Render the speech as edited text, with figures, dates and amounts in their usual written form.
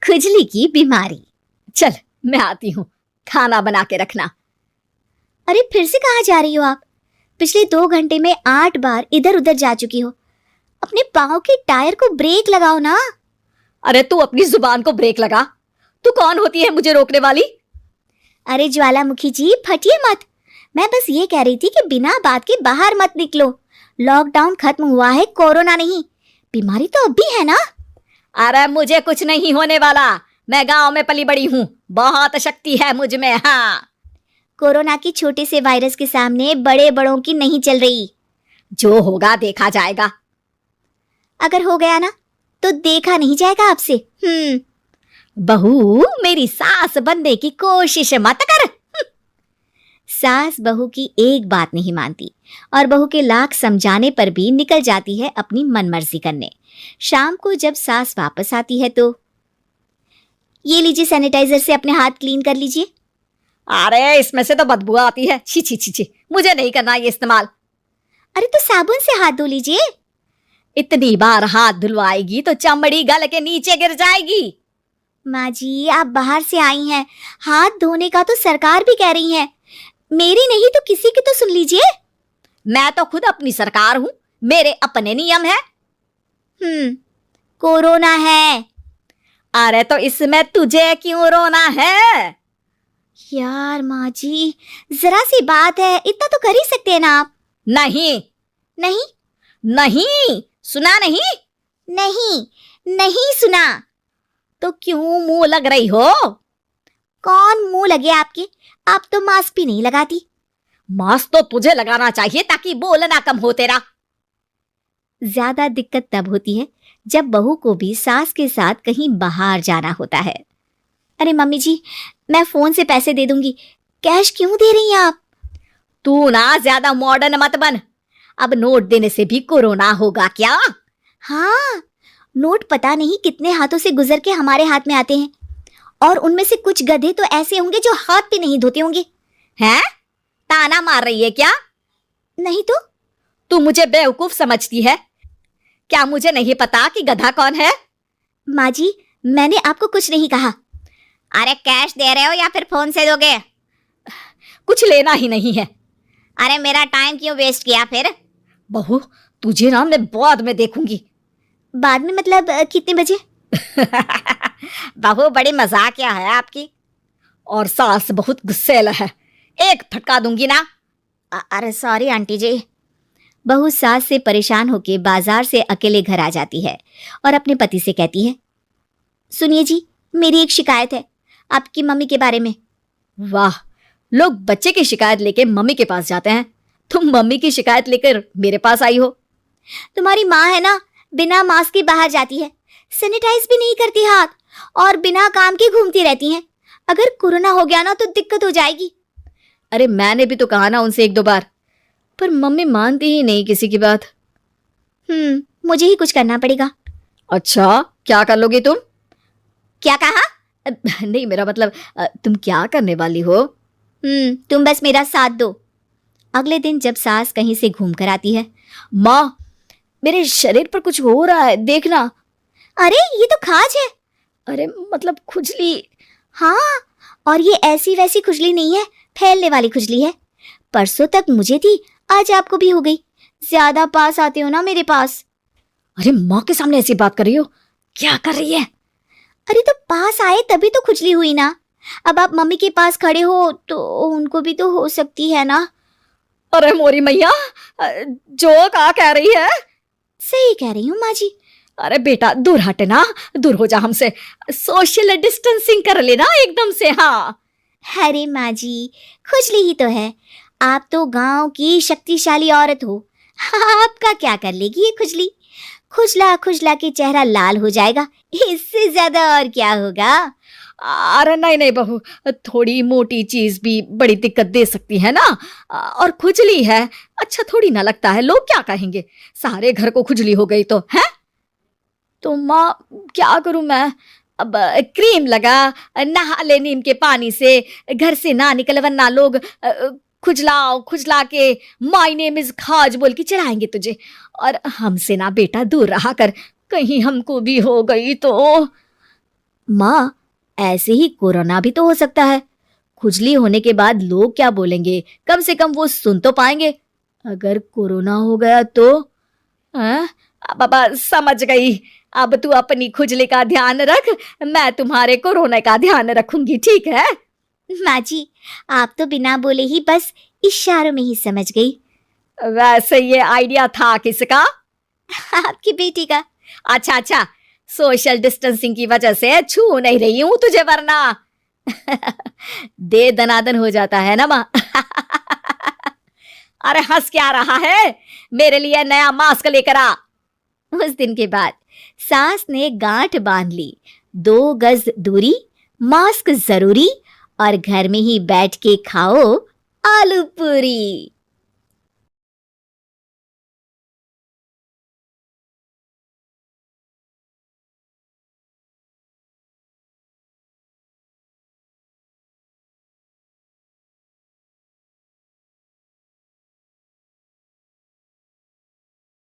खुजली की बीमारी। चल मैं आती हूँ, खाना बना के रखना। अरे फिर से कहाँ जा रही हो आप? पिछले 2 घंटे में 8 बार इधर उधर जा चुकी हो। अपने पाँव के टायर को ब्रेक लगाओ ना। अरे तू अपनी जुबान को ब्रेक लगा। तू कौन होती है मुझे रोकने वाली? अरे ज्वालामुखी जी फटिए मत। मैं बस ये कह रही थी कि बिना बात के बाहर मत निकलो। लॉकडाउन खत्म हुआ है, कोरोना नहीं। बीमारी तो अब भी है ना। अरे मुझे कुछ नहीं होने वाला। मैं गांव में पली बड़ी हूँ, बहुत शक्ति है मुझ में। हाँ, कोरोना के छोटे से वायरस के सामने बड़े बड़ों की नहीं चल रही। जो होगा देखा जाएगा। अगर हो गया ना तो देखा नहीं जाएगा आपसे। बहू, मेरी सास बनने की कोशिश मत कर। सास बहू की एक बात नहीं मानती और बहू के लाख समझाने पर भी निकल जाती है अपनी मनमर्जी करने। शाम को जब सास वापस आती है तो ये लीजिए, सैनिटाइजर से अपने हाथ क्लीन कर लीजिए। अरे इसमें से तो बदबू आती है। छी छी छी छी, मुझे नहीं करना ये इस्तेमाल। अरे तो साबुन से हाथ धो लीजिए। इतनी बार हाथ धुलवाएगी तो चमड़ी गल के नीचे गिर जाएगी। माँ जी आप बाहर से आई हैं, हाथ धोने का तो सरकार भी कह रही है। मेरी नहीं तो किसी की तो सुन लीजिए। मैं तो खुद अपनी सरकार हूँ, मेरे अपने नियम है। कोरोना है। अरे तो इसमें तुझे क्यों रोना है? यार माँ जी, जरा सी बात है, इतना तो कर ही सकते हैं ना आप। नहीं नहीं नहीं, सुना नहीं? नहीं नहीं सुना। तो क्यों मुंह लग रही हो? कौन मुंह लगे आपके? आप तो मास्क भी नहीं लगाती। मास्क तो तुझे लगाना चाहिए ताकि बोलना कम हो तेरा। ज्यादा दिक्कत तब होती है जब बहू को भी सास के साथ कहीं बाहर जाना होता है। अरे मम्मी जी, मैं फोन से पैसे दे दूंगी, कैश क्यों दे रही हैं आप? तू ना ज्यादा मॉडर्न मत बन। अब नोट देने से भी कोरोना होगा क्या? हाँ, नोट पता नहीं कितने हाथों से गुजर के हमारे हाथ में आते हैं, और उनमें से कुछ गधे तो ऐसे होंगे जो हाथ भी नहीं धोते होंगे। हैं? ताना मार रही है क्या? नहीं तो। तू मुझे बेवकूफ समझती है क्या? मुझे नहीं पता कि गधा कौन है? माँ जी, मैंने आपको कुछ नहीं कहा। अरे कैश दे रहे हो या फिर फोन से दोगे? कुछ लेना ही नहीं है। अरे मेरा टाइम क्यों वेस्ट किया फिर? बहू, तुझे ना मैं बाद में देखूंगी। बाद में मतलब कितने बजे? बहू बड़ी मजाकिया है आपकी। और सास बहुत गुस्सेल है, एक फटका दूंगी ना। अरे सॉरी आंटी जी। बहू सास से परेशान होकर बाजार से अकेले घर आ जाती है और अपने पति से कहती है, सुनिए जी, मेरी एक शिकायत है आपकी मम्मी के बारे में। वाह, लोग बच्चे की शिकायत लेके मम्मी के पास जाते हैं, तुम मम्मी की शिकायत लेकर मेरे पास आई हो। तुम्हारी माँ है ना, बिना मास्क के बाहर जाती है, सैनिटाइज भी नहीं करती हाथ, और बिना काम के घूमती रहती हैं। अगर कोरोना हो गया ना तो दिक्कत हो जाएगी। अरे मैंने भी तो कहा ना उनसे 1-2 बार, पर मम्मी मानती ही नहीं किसी की बात। मुझे ही कुछ करना पड़ेगा। अच्छा, क्या कर लोगी तुम? क्या कहा? नहीं, मेरा मतलब तुम क्या करने वाली हो? तुम बस मेरा साथ दो। अगले दिन जब सास कहीं से घूम कर आती है, माँ, मेरे शरीर पर कुछ हो रहा है, देखना। अरे ये तो खाज है। अरे मतलब खुजली। हाँ, और ये ऐसी वैसी खुजली नहीं है, फैलने वाली खुजली है। परसों तक मुझे थी, आज आपको भी हो गई। ज्यादा पास आते हो ना मेरे पास। अरे माँ के सामने ऐसी बात कर रही हो? क्या कर रही है? अरे तो पास आए तभी तो खुजली हुई ना। अब आप मम्मी के पास खड़े हो तो उनको भी तो हो सकती है ना। अरे मोरी मैया, जो क्या कह रही है? सही कह रही हूँ माँ जी। अरे बेटा दूर हटे ना, दूर हो जा हमसे, सोशल डिस्टेंसिंग कर लेना एकदम से। हाँ। अरे माँ जी, खुजली ही तो है, आप तो गांव की शक्तिशाली औरत हो, आपका क्या कर लेगी ये खुजली? खुजला खुजला के चेहरा लाल हो जाएगा, इससे ज्यादा और क्या होगा? अरे नहीं नहीं बहू, थोड़ी मोटी चीज भी बड़ी दिक्कत दे सकती है ना। और खुजली है, अच्छा थोड़ी ना लगता है, लोग क्या कहेंगे? सारे घर को खुजली हो गई तो है। तो माँ क्या करूं मैं? अब क्रीम लगा, नहा ले नीम के पानी से, घर से ना निकल वरना लोग खुजला के माय नेम इज खाज बोल के चढ़ाएंगे तुझे। और हमसे ना बेटा दूर रहा कर, कहीं हमको भी हो गई तो। माँ, ऐसे ही कोरोना भी तो हो सकता है। खुजली होने के बाद लोग क्या बोलेंगे, कम से कम वो सुन तो पाएंगे। अगर कोरोना हो गया तो? बाबा समझ गई। अब तू अपनी खुजली का ध्यान रख, मैं तुम्हारे कोरोना का ध्यान रखूंगी, ठीक है? माँ जी, आप तो बिना बोले ही बस इशारों में ही समझ गई। वैसे ये आइडिया था किसका? आपकी बेटी का। अच्छा अच्छा, सोशल डिस्टेंसिंग की वजह से छू नहीं रही हूं तुझे, वरना दे दनादन हो जाता है ना माँ। अरे हंस क्या रहा है, मेरे लिए नया मास्क लेकर आ। उस दिन के बाद सास ने गांठ बांध ली, 2 गज दूरी, मास्क जरूरी और घर में ही बैठ के खाओ आलू पूरी।